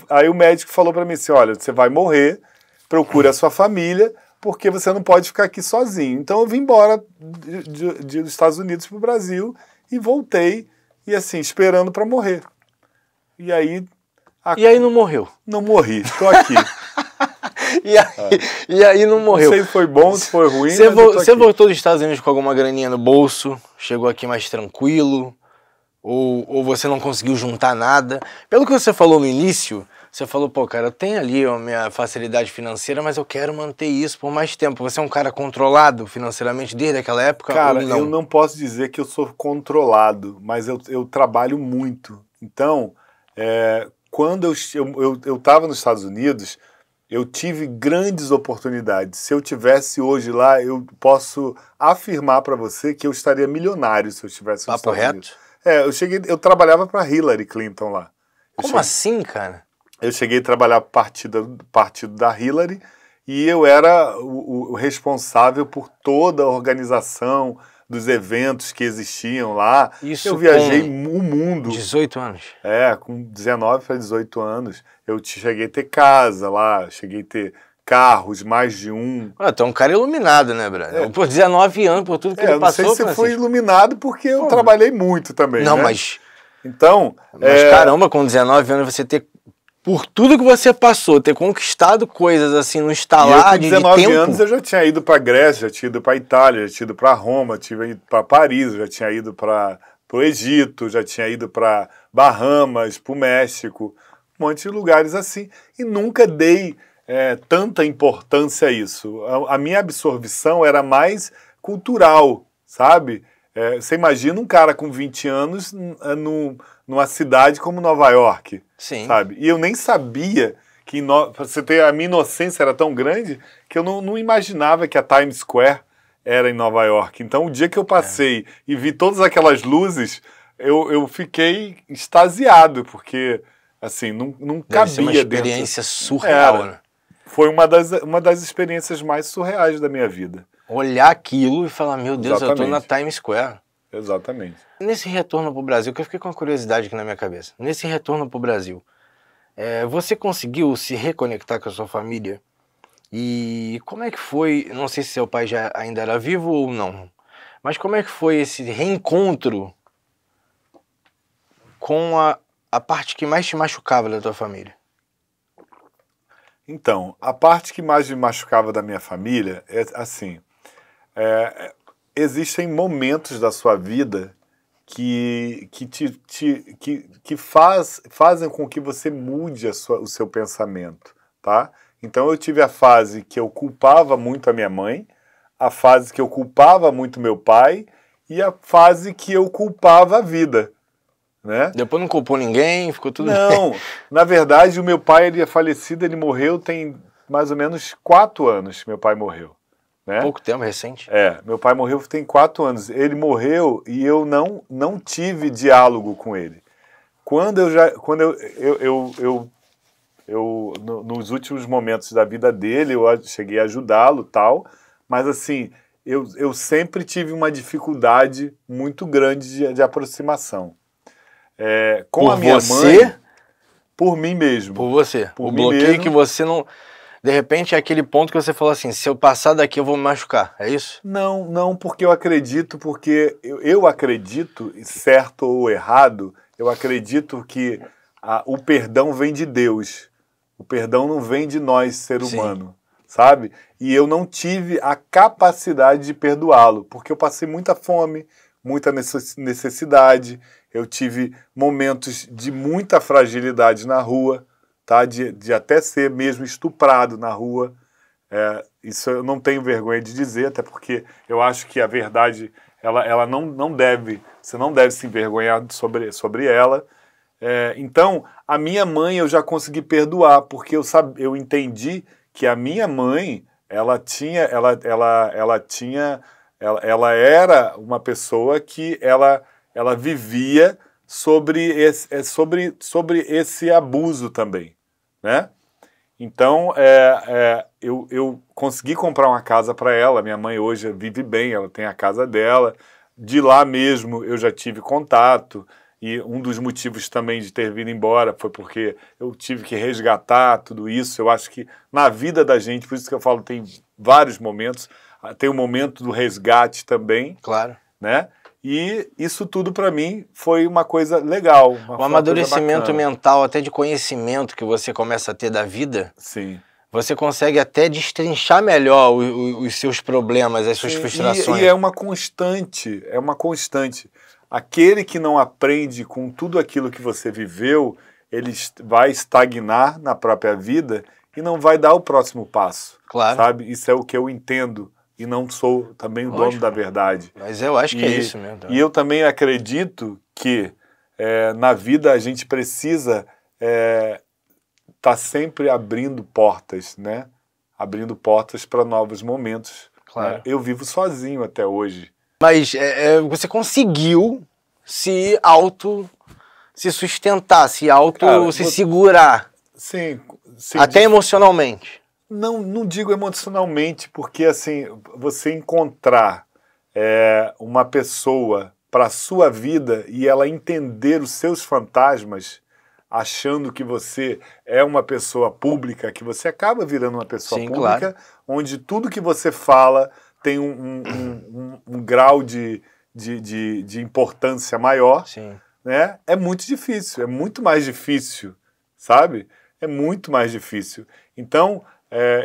B: aí o médico falou para mim assim, olha, você vai morrer, procure a sua família, porque você não pode ficar aqui sozinho. Então, eu vim embora dos Estados Unidos para o Brasil e voltei, e assim, esperando para morrer. E aí...
A: E aí não morreu?
B: Não morri, estou aqui.
A: E aí não morreu.
B: Não sei se foi bom, se foi ruim,
A: Você voltou dos Estados Unidos com alguma graninha no bolso? Chegou aqui mais tranquilo? Ou você não conseguiu juntar nada? Pelo que você falou no início, você falou, pô, cara, eu tenho ali a minha facilidade financeira, mas eu quero manter isso por mais tempo. Você é um cara controlado financeiramente desde aquela época?
B: Cara,
A: ou não?
B: Eu não posso dizer que eu sou controlado, mas eu trabalho muito. Então, quando eu estava nos Estados Unidos, eu tive grandes oportunidades. Se eu tivesse hoje lá, eu posso afirmar para você que eu estaria milionário se eu estivesse nos Estados Unidos. Eu trabalhava para Hillary Clinton lá.
A: Como assim, cara?
B: Eu cheguei a trabalhar partido da Hillary e eu era o responsável por toda a organização dos eventos que existiam lá.
A: Isso
B: eu viajei o mundo.
A: 18 anos?
B: Com 19 para 18 anos. Eu cheguei a ter casa lá, cheguei a ter carros, mais de um.
A: Tu é um cara iluminado, né, brother? Por 19 anos, por tudo que ele passou.
B: Não sei se fui iluminado porque eu trabalhei muito também,
A: Não,
B: né?
A: mas...
B: Então...
A: Mas caramba, com 19 anos você ter... Por tudo que você passou, ter conquistado coisas assim no estalar de tempo...
B: Com 19 anos eu já tinha ido para Grécia, já tinha ido para Itália, já tinha ido para Roma, tinha ido para Paris, já tinha ido para o Egito, já tinha ido para Bahamas, para o México, um monte de lugares assim. E nunca dei tanta importância a isso. A minha absorção era mais cultural, sabe? Você imagina um cara com 20 anos numa cidade como Nova York.
A: Sim.
B: Sabe? E eu nem sabia que você ter a minha inocência era tão grande que eu não imaginava que a Times Square era em Nova York. Então, o dia que eu passei e vi todas aquelas luzes, eu fiquei extasiado, porque assim, não cabia dentro.
A: Uma experiência surreal, né?
B: Foi uma das experiências mais surreais da minha vida.
A: Olhar aquilo e falar, meu Deus, exatamente. Eu tô na Times Square.
B: Exatamente.
A: Nesse retorno pro Brasil, que eu fiquei com uma curiosidade aqui na minha cabeça. Nesse retorno pro Brasil, você conseguiu se reconectar com a sua família? E como é que foi, não sei se seu pai já ainda era vivo ou não, mas como é que foi esse reencontro com a parte que mais te machucava da tua família?
B: Então, a parte que mais me machucava da minha família é assim, existem momentos da sua vida que fazem com que você mude o seu pensamento, tá? Então eu tive a fase que eu culpava muito a minha mãe, a fase que eu culpava muito meu pai e a fase que eu culpava a vida, né?
A: Depois não culpou ninguém, ficou tudo
B: Não,
A: bem.
B: Na verdade o meu pai ele é falecido, ele morreu tem mais ou menos 4 anos que meu pai morreu. Né?
A: Pouco tempo, recente.
B: Meu pai morreu tem 4 anos. Ele morreu e eu não tive diálogo com ele. Nos últimos momentos da vida dele, eu cheguei a ajudá-lo, tal, mas assim, eu sempre tive uma dificuldade muito grande de aproximação. Com a minha mãe, por mim mesmo.
A: Por você.
B: Por
A: o bloqueio mesmo. Que você não... De repente é aquele ponto que você falou assim, se eu passar daqui eu vou me machucar, é isso?
B: Não, porque eu acredito, eu acredito, certo ou errado, eu acredito que o perdão vem de Deus. O perdão não vem de nós, ser humano, sabe? E eu não tive a capacidade de perdoá-lo, porque eu passei muita fome, muita necessidade, eu tive momentos de muita fragilidade na rua, tá? De até ser mesmo estuprado na rua. Isso eu não tenho vergonha de dizer, até porque eu acho que a verdade ela não deve, você não deve se envergonhar sobre ela. Então, a minha mãe eu já consegui perdoar, porque eu entendi que a minha mãe, ela era uma pessoa que ela vivia sobre esse abuso também, né? Então, eu consegui comprar uma casa para ela. Minha mãe hoje vive bem, ela tem a casa dela. De lá mesmo eu já tive contato, e um dos motivos também de ter vindo embora foi porque eu tive que resgatar tudo isso. Eu acho que na vida da gente, por isso que eu falo, tem vários momentos, tem o momento do resgate também,
A: Claro.
B: né? E isso tudo para mim foi uma coisa legal.
A: O amadurecimento mental, até de conhecimento que você começa a ter da vida.
B: Sim.
A: Você consegue até destrinchar melhor os seus problemas, as suas frustrações.
B: E é uma constante, é uma constante. Aquele que não aprende com tudo aquilo que você viveu, ele vai estagnar na própria vida e não vai dar o próximo passo.
A: Claro.
B: Sabe? Isso é o que eu entendo e não sou também o dono da verdade.
A: Mas eu acho que é isso mesmo.
B: E eu também acredito que na vida a gente precisa tá sempre abrindo portas, né? Abrindo portas para novos momentos.
A: Claro.
B: Eu vivo sozinho até hoje.
A: Mas você conseguiu se sustentar, se segurar.
B: Sim.
A: Até emocionalmente.
B: Não digo emocionalmente, porque assim, você encontrar uma pessoa para a sua vida e ela entender os seus fantasmas, achando que você é uma pessoa pública, que você acaba virando uma pessoa pública, claro, onde tudo que você fala tem um grau de importância maior.
A: Sim.
B: Né? É muito difícil, é muito mais difícil, sabe? É muito mais difícil. Então,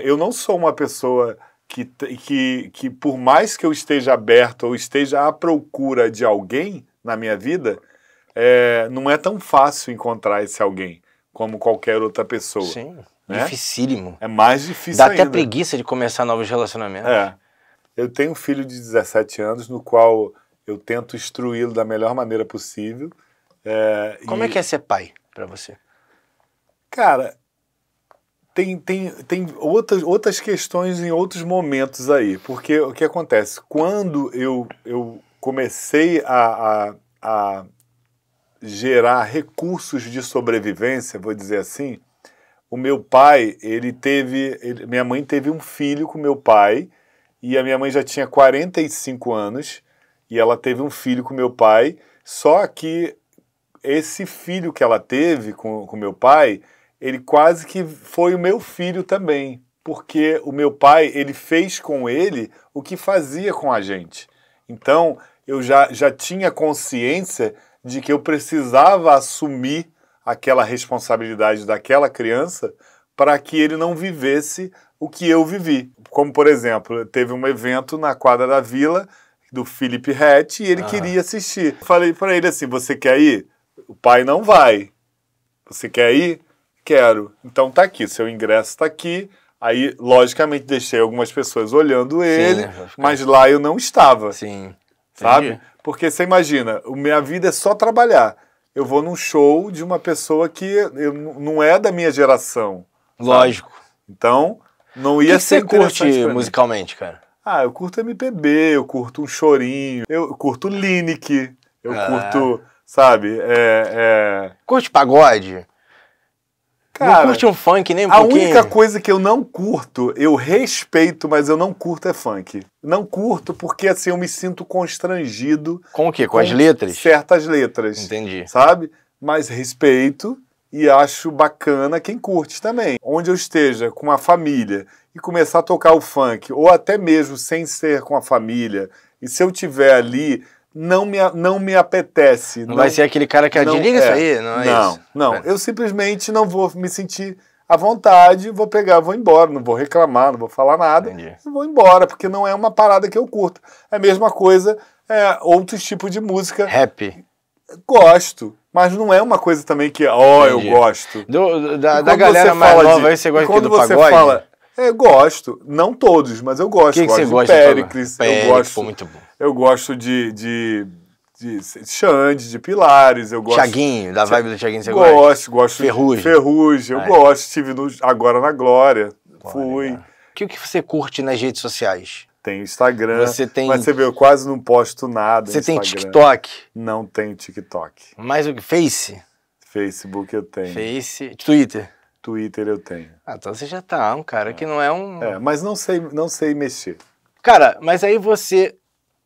B: eu não sou uma pessoa que por mais que eu esteja aberto ou esteja à procura de alguém na minha vida, não é tão fácil encontrar esse alguém como qualquer outra pessoa.
A: Sim,
B: né?
A: Dificílimo.
B: É mais difícil
A: ainda.
B: Dá
A: até preguiça de começar novos relacionamentos.
B: Eu tenho um filho de 17 anos, no qual eu tento instruí-lo da melhor maneira possível.
A: Como é que é ser pai para você?
B: Cara, tem outras questões em outros momentos aí. Porque o que acontece? Quando eu comecei a gerar recursos de sobrevivência, vou dizer assim, o meu pai, minha mãe teve um filho com meu pai, e a minha mãe já tinha 45 anos, e ela teve um filho com meu pai, só que esse filho que ela teve com meu pai, ele quase que foi o meu filho também, porque o meu pai, ele fez com ele o que fazia com a gente. Então, eu já tinha consciência de que eu precisava assumir aquela responsabilidade daquela criança para que ele não vivesse o que eu vivi. Como, por exemplo, teve um evento na quadra da Vila, do Felipe Rett, e ele queria assistir. Falei para ele assim, você quer ir? O pai não vai. Você quer ir? Quero. Então tá aqui, seu ingresso tá aqui. Aí, logicamente, deixei algumas pessoas olhando ele, mas lá eu não estava.
A: Sim.
B: Sabe?
A: Entendi.
B: Porque você imagina, minha vida é só trabalhar. Eu vou num show de uma pessoa que não é da minha geração.
A: Lógico.
B: Sabe? Então, não ia ser interessante.
A: O que você curte musicalmente, cara?
B: Eu curto MPB, eu curto um chorinho, eu curto Lineker, eu curto, sabe?
A: Curte pagode? Cara, não curte um funk nem um pouquinho?
B: A única coisa que eu não curto, eu respeito, mas eu não curto é funk. Não curto porque assim eu me sinto constrangido.
A: Com o quê? Com as letras?
B: Certas letras.
A: Entendi.
B: Sabe? Mas respeito e acho bacana quem curte também. Onde eu esteja com a família e começar a tocar o funk, ou até mesmo sem ser com a família, e se eu tiver ali, não me apetece.
A: Não vai ser aquele cara que desliga isso aí, não é isso?
B: Não, eu simplesmente não vou me sentir à vontade, vou embora, não vou reclamar, não vou falar nada, vou embora, porque não é uma parada que eu curto. É a mesma coisa, outros tipos de música.
A: Rap.
B: Gosto, mas não é uma coisa também que, eu gosto.
A: Da galera mais nova aí, você gosta aqui do pagode?
B: Quando você fala, gosto, não todos, mas eu gosto.
A: Que você gosta?
B: Péricles, eu gosto.
A: Muito bom.
B: Eu gosto de Xande, de Pilares, eu gosto...
A: Thiaguinho, da vibe do Thiaguinho você gosta?
B: Gosto.
A: Ferrugem.
B: Eu gosto, estive agora na Glória. Fui.
A: O que você curte nas redes sociais?
B: Tem Instagram,
A: Você tem...
B: mas você vê, eu quase não posto nada
A: Você
B: no
A: tem
B: Instagram.
A: TikTok?
B: Não tenho TikTok.
A: Mais o que? Face?
B: Facebook eu tenho.
A: Face. Twitter?
B: Twitter eu tenho.
A: Ah, então você já tá um cara que não é um...
B: Mas não sei mexer.
A: Cara, mas aí você,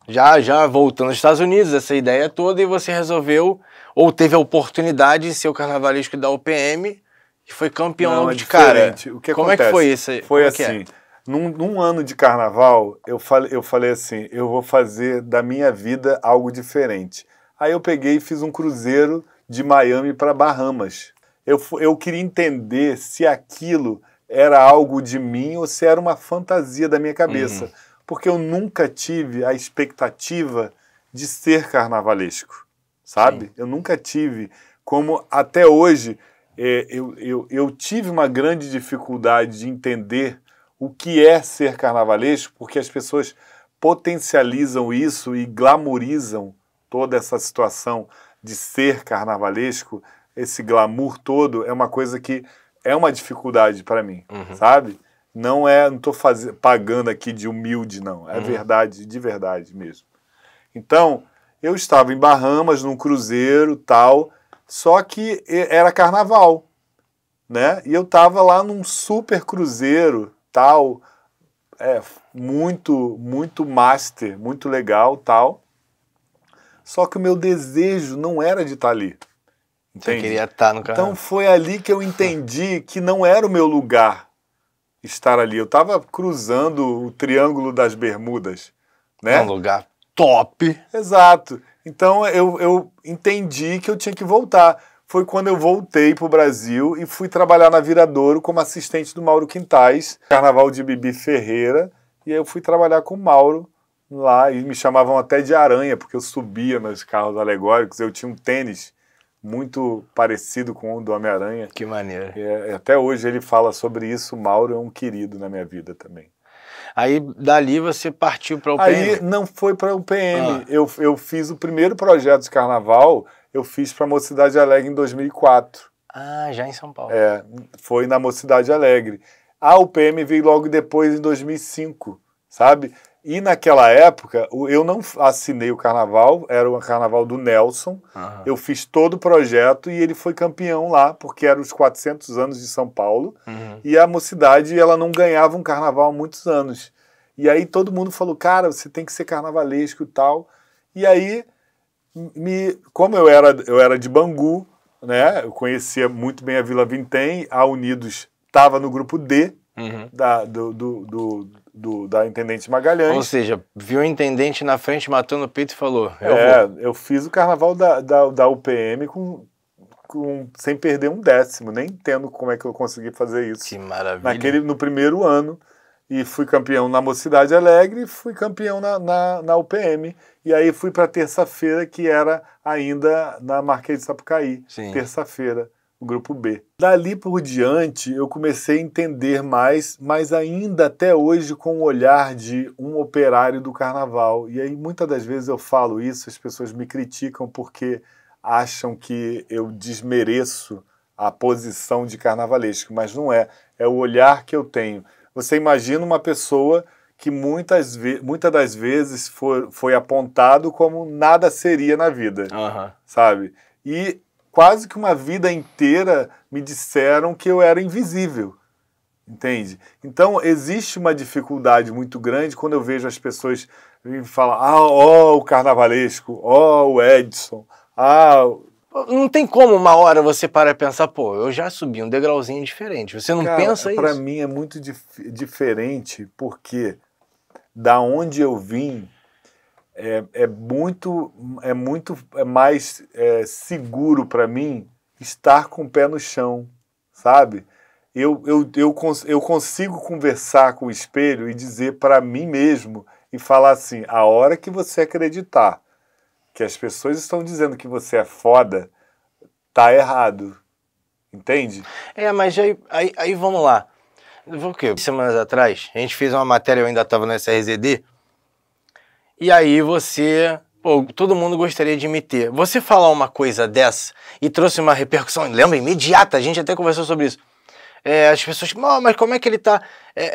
A: já voltando aos Estados Unidos, essa ideia toda, e você resolveu, ou teve a oportunidade de ser o carnavalesco da UPM, e foi campeão logo de cara.
B: O que
A: Como
B: acontece?
A: É que foi isso aí?
B: Foi assim, num ano de carnaval, eu falei assim, eu vou fazer da minha vida algo diferente. Aí eu peguei e fiz um cruzeiro de Miami para Bahamas. Eu queria entender se aquilo era algo de mim ou se era uma fantasia da minha cabeça. Porque eu nunca tive a expectativa de ser carnavalesco, sabe? Sim. Eu nunca tive, como até hoje, eu tive uma grande dificuldade de entender o que é ser carnavalesco, porque as pessoas potencializam isso e glamourizam toda essa situação de ser carnavalesco. Esse glamour todo é uma coisa que é uma dificuldade para mim, sabe? Não estou pagando aqui de humilde, não. É verdade, de verdade mesmo. Então, eu estava em Bahamas, num cruzeiro, tal, só que era carnaval, né? E eu estava lá num super cruzeiro, tal, muito, muito master, muito legal, tal. Só que o meu desejo não era de estar ali. Entende?
A: Você queria estar no carnaval.
B: Então, foi ali que eu entendi que não era o meu lugar estar ali. Eu estava cruzando o Triângulo das Bermudas, né?
A: É um lugar top.
B: Exato. Então eu entendi que eu tinha que voltar. Foi quando eu voltei para o Brasil e fui trabalhar na Viradouro como assistente do Mauro Quintais, Carnaval de Bibi Ferreira, e aí eu fui trabalhar com o Mauro lá e me chamavam até de aranha, porque eu subia nos carros alegóricos, eu tinha um tênis muito parecido com o do Homem-Aranha.
A: Que maneiro.
B: Até hoje ele fala sobre isso, o Mauro é um querido na minha vida também.
A: Aí, dali você partiu para o UPM?
B: Aí não foi para o UPM, eu fiz o primeiro projeto de carnaval, eu fiz para a Mocidade Alegre em 2004.
A: Ah, já em São Paulo.
B: Foi na Mocidade Alegre. A UPM veio logo depois, em 2005, sabe? E naquela época, eu não assinei o carnaval, era o carnaval do Nelson. Eu fiz todo o projeto e ele foi campeão lá, porque eram os 400 anos de São Paulo. E a Mocidade, ela não ganhava um carnaval há muitos anos. E aí todo mundo falou, cara, você tem que ser carnavalesco e tal. E aí, como eu era de Bangu, né? Eu conhecia muito bem a Vila Vintém, a Unidos estava no grupo D, da Intendente Magalhães.
A: Ou seja, viu o intendente na frente matando o peito e falou,
B: eu fiz o carnaval da UPM sem perder um décimo, nem entendo como é que eu consegui fazer isso.
A: Que maravilha.
B: No primeiro ano, e fui campeão na Mocidade Alegre e fui campeão na UPM. E aí fui para terça-feira, que era ainda na Marquês de Sapucaí. Terça-feira, o grupo B. Dali por diante, eu comecei a entender mais, mas ainda até hoje com o olhar de um operário do carnaval. E aí muitas das vezes eu falo isso, as pessoas me criticam porque acham que eu desmereço a posição de carnavalesco, mas não é. É o olhar que eu tenho. Você imagina uma pessoa que muitas das vezes foi apontado como nada seria na vida, sabe? E quase que uma vida inteira me disseram que eu era invisível, entende? Então, existe uma dificuldade muito grande quando eu vejo as pessoas falar, o carnavalesco, o Edson,
A: Não tem como uma hora você parar e pensar, pô, eu já subi um degrauzinho diferente. Você não pensa isso?
B: Para mim é muito diferente, porque da onde eu vim é muito mais seguro para mim estar com o pé no chão, sabe? Eu consigo conversar com o espelho e dizer para mim mesmo e falar assim, a hora que você acreditar que as pessoas estão dizendo que você é foda, tá errado. Entende?
A: Mas aí vamos lá. O quê? Semanas atrás, a gente fez uma matéria, eu ainda estava no SRZD, e aí você... Pô, todo mundo gostaria de me ter. Você falar uma coisa dessa e trouxe uma repercussão, lembra, imediata, a gente até conversou sobre isso. as pessoas, mas como é que ele tá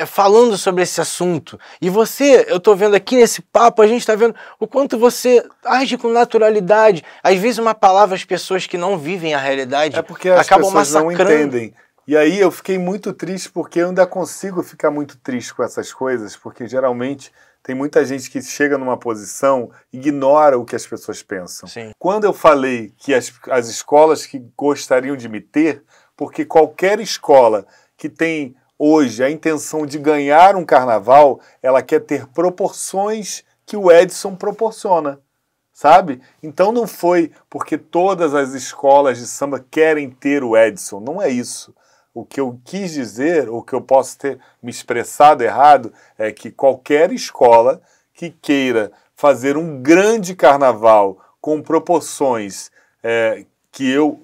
A: falando sobre esse assunto? E você, eu tô vendo aqui nesse papo, a gente tá vendo o quanto você age com naturalidade. Às vezes uma palavra, as pessoas que não vivem a realidade
B: porque as
A: acabam
B: pessoas
A: massacrando.
B: não entendem. E aí eu fiquei muito triste, porque eu ainda consigo ficar muito triste com essas coisas, porque geralmente tem muita gente que chega numa posição, ignora o que as pessoas pensam.
A: Sim.
B: Quando eu falei que as escolas que gostariam de me ter, porque qualquer escola que tem hoje a intenção de ganhar um carnaval, ela quer ter proporções que o Edson proporciona, sabe? Então não foi porque todas as escolas de samba querem ter o Edson, não é isso. O que eu quis dizer, ou que eu posso ter me expressado errado, é que qualquer escola que queira fazer um grande carnaval com proporções que eu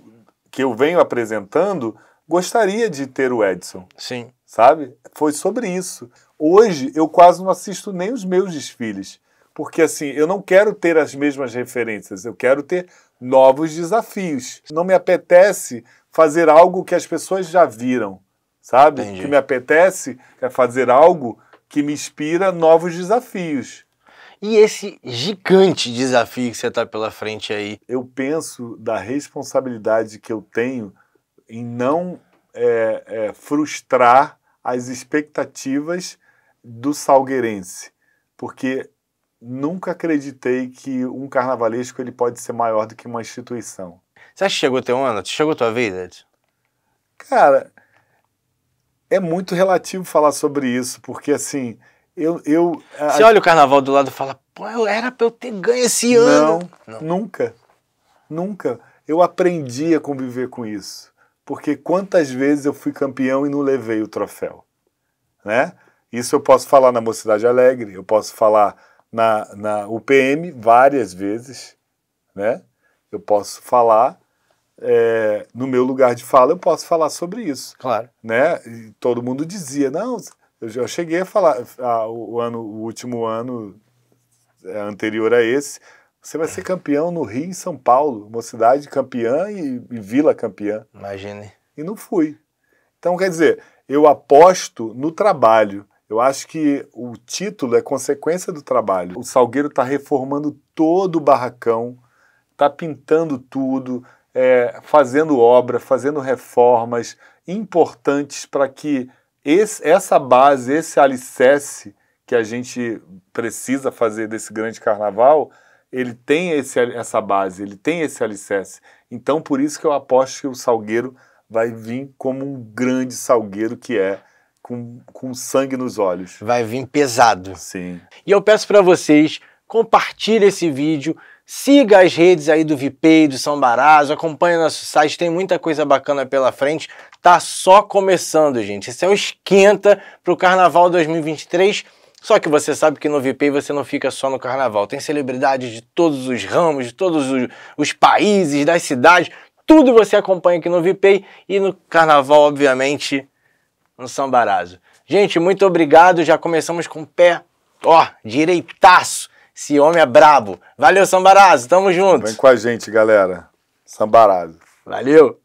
B: venho apresentando, gostaria de ter o Edson.
A: Sim.
B: Sabe? Foi sobre isso. Hoje eu quase não assisto nem os meus desfiles, porque assim, eu não quero ter as mesmas referências, eu quero ter novos desafios. Não me apetece fazer algo que as pessoas já viram, sabe?
A: Entendi.
B: O que me apetece é fazer algo que me inspira novos desafios.
A: E esse gigante desafio que você está pela frente aí?
B: Eu penso da responsabilidade que eu tenho em não frustrar as expectativas do salgueirense, porque nunca acreditei que um carnavalesco ele pode ser maior do que uma instituição.
A: Você acha que chegou teu ano? Chegou tua vida, Edson?
B: Cara, é muito relativo falar sobre isso, porque assim,
A: Você olha o carnaval do lado e fala, pô, era pra eu ter ganho esse ano.
B: Não, nunca. Nunca. Eu aprendi a conviver com isso. Porque quantas vezes eu fui campeão e não levei o troféu, né? Isso eu posso falar na Mocidade Alegre, eu posso falar na UPM várias vezes, né? Eu posso falar no meu lugar de fala, eu posso falar sobre isso.
A: Claro.
B: Né? E todo mundo dizia, não, eu cheguei a falar, o último ano anterior a esse, você vai ser campeão no Rio e em São Paulo, Mocidade campeã e Vila campeã.
A: Imagine.
B: E não fui. Então, quer dizer, eu aposto no trabalho. Eu acho que o título é consequência do trabalho. O Salgueiro está reformando todo o barracão, está pintando tudo, fazendo obra, fazendo reformas importantes para que essa base, esse alicerce que a gente precisa fazer desse grande carnaval, ele tem essa base, ele tem esse alicerce. Então, por isso que eu aposto que o Salgueiro vai vir como um grande Salgueiro que com sangue nos olhos.
A: Vai vir pesado.
B: Sim.
A: E eu peço para vocês, compartilhem esse vídeo, siga as redes aí do VIPEI, do São Barazo, acompanhe nosso site, tem muita coisa bacana pela frente. Tá só começando, gente. Esse é o esquenta pro Carnaval 2023. Só que você sabe que no VIPEI você não fica só no Carnaval. Tem celebridades de todos os ramos, de todos os países, das cidades. Tudo você acompanha aqui no VIPEI e no Carnaval, obviamente, no São Barazo. Gente, muito obrigado. Já começamos com o pé, direitaço. Esse homem é brabo. Valeu, São Barazo. Tamo junto.
B: Vem com a gente, galera. São Barazo.
A: Valeu.